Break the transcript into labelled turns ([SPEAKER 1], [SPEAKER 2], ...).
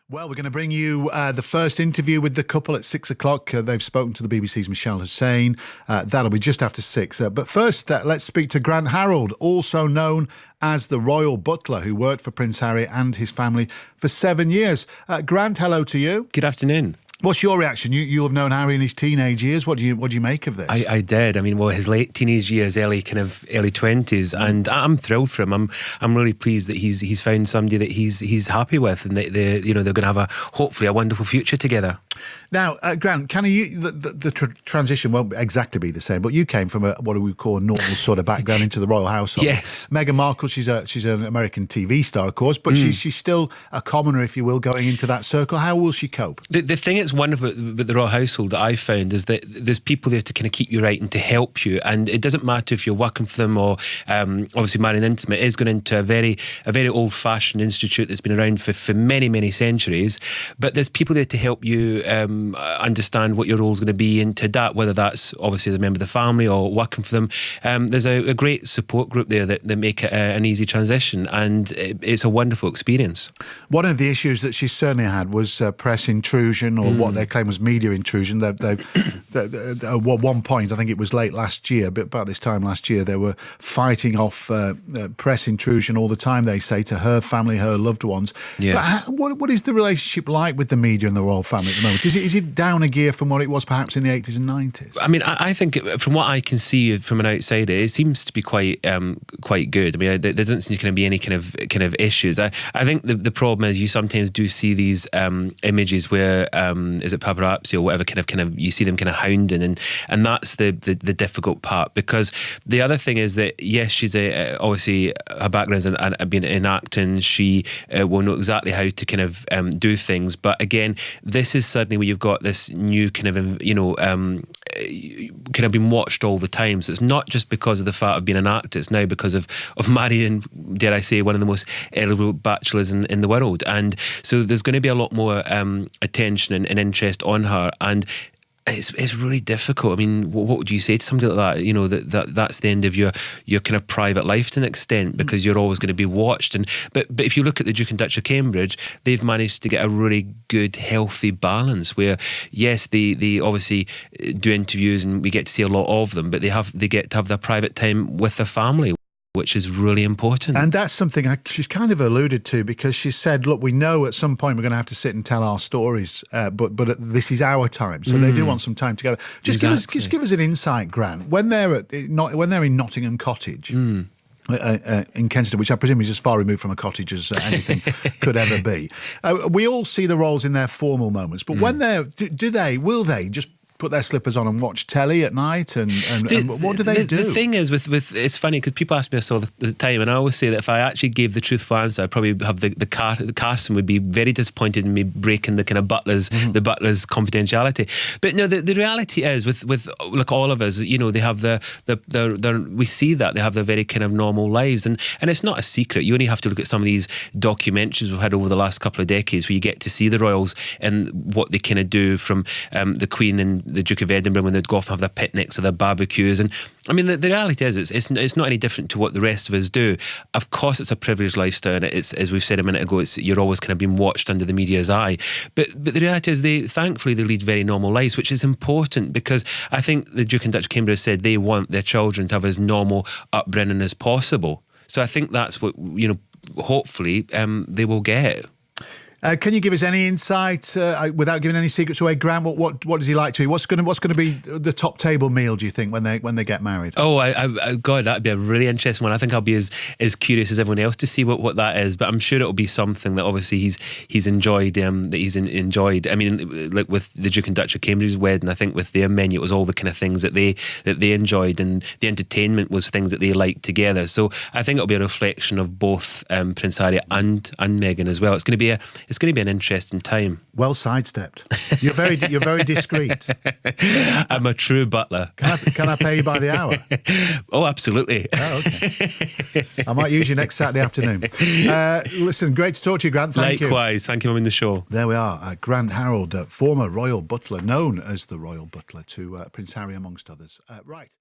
[SPEAKER 1] Well, we're going to bring you the first interview with the couple at 6 o'clock. They've spoken to the BBC's Michelle Hussein. That'll be just after 6. But first, let's speak to Grant Harold, also known as the Royal Butler, who worked for Prince Harry and his family for 7 years. Grant, hello to you.
[SPEAKER 2] Good afternoon.
[SPEAKER 1] What's your reaction? You'll have known Harry in his teenage years. What do you make of this?
[SPEAKER 2] I did. I mean, well, his late teenage years, early 20s, and I'm thrilled for him. I'm really pleased that he's found somebody that he's happy with, and they're going to have hopefully a wonderful future together.
[SPEAKER 1] Now, Grant, the transition won't exactly be the same, but you came from what we call a normal sort of background into the royal household.
[SPEAKER 2] Yes.
[SPEAKER 1] Meghan Markle, she's an American TV star, of course, but she's still a commoner, if you will, going into that circle. How will she cope?
[SPEAKER 2] The thing that's wonderful about the royal household that I've found is that there's people there to kind of keep you right and to help you, and it doesn't matter if you're working for them or obviously marrying intimate. It is going into a very old-fashioned institute that's been around for many centuries, but there's people there to help you understand what your role is going to be and to adapt, whether that's obviously as a member of the family or working for them. There's a great support group there that make it an easy transition, and it's a wonderful experience. One
[SPEAKER 1] of the issues that she certainly had was press intrusion, or what they claim was media intrusion. At one point, I think it was late last year, but about this time last year, they were fighting off press intrusion all the time, they say, to her family, her loved ones.
[SPEAKER 2] Yes.
[SPEAKER 1] What is the relationship like with the media and the royal family at the moment? Is it down a gear from what it was perhaps in the 80s and 90s?
[SPEAKER 2] I mean, I think from what I can see from an outsider, it seems to be quite good. I mean, there doesn't seem to be any kind of issues. I think the problem is you sometimes do see these images where is it paparazzi or whatever kind of you see them kind of hounding, and that's the difficult part, because the other thing is that yes, she's obviously her background and being in acting, she will know exactly how to kind of do things, but again, this is suddenly where you've got this new kind of kind of been watched all the time. So it's not just because of the fact of being an actor, it's now because of marrying, dare I say, one of the most eligible bachelors in the world. And so there's going to be a lot more attention and interest on her, and it's really difficult. I mean, what would you say to somebody like that? You know, that's the end of your kind of private life to an extent, because you're always going to be watched. But if you look at the Duke and Duchess of Cambridge, they've managed to get a really good, healthy balance where, yes, they obviously do interviews and we get to see a lot of them, but they get to have their private time with their family, which is really important.
[SPEAKER 1] And that's something she's kind of alluded to, because she said, look, we know at some point we're going to have to sit and tell our stories, but this is our time. So they do want some time together. Just give us an insight, Grant. When they're in Nottingham Cottage, in Kensington, which I presume is as far removed from a cottage as anything could ever be, we all see the royals in their formal moments, but when will they just put their slippers on and watch telly at night, and what do they do?
[SPEAKER 2] The thing is, with it's funny because people ask me this all the time, and I always say that if I actually gave the truthful answer, I'd probably have the Carson would be very disappointed in me breaking the kind of the butler's confidentiality. But no, the reality is with like all of us, you know, they have we see that they have their very kind of normal lives, and it's not a secret. You only have to look at some of these documentaries we've had over the last couple of decades where you get to see the royals and what they kind of do, from the Queen and the Duke of Edinburgh when they'd go off and have their picnics or their barbecues. And I mean, the reality is it's not any different to what the rest of us do. Of course, it's a privileged lifestyle, and it's, as we've said a minute ago, you're always kind of being watched under the media's eye. But the reality is thankfully they lead very normal lives, which is important, because I think the Duke and Duchess of Cambridge said they want their children to have as normal upbringing as possible. So I think that's what, you know, hopefully they will get.
[SPEAKER 1] Can you give us any insight, without giving any secrets away, Grant? What does he like to eat? What's going to be the top table meal, do you think, when they get married?
[SPEAKER 2] Oh, God, that'd be a really interesting one. I think I'll be as curious as everyone else to see what that is. But I'm sure it'll be something that obviously he's enjoyed. Enjoyed. I mean, like with the Duke and Duchess of Cambridge's wedding, I think with their menu, it was all the kind of things that they enjoyed, and the entertainment was things that they liked together. So I think it'll be a reflection of both Prince Harry and Meghan as well. It's going to be an interesting time.
[SPEAKER 1] Well sidestepped. You're very discreet.
[SPEAKER 2] I'm a true butler.
[SPEAKER 1] Can I pay you by the hour?
[SPEAKER 2] Oh, absolutely.
[SPEAKER 1] Oh, okay. I might use you next Saturday afternoon. Listen, great to talk to you, Grant. Thank you.
[SPEAKER 2] Likewise. Thank you for coming on the show.
[SPEAKER 1] There we are. Grant Harold, former royal butler, known as the Royal Butler to Prince Harry, amongst others. Right.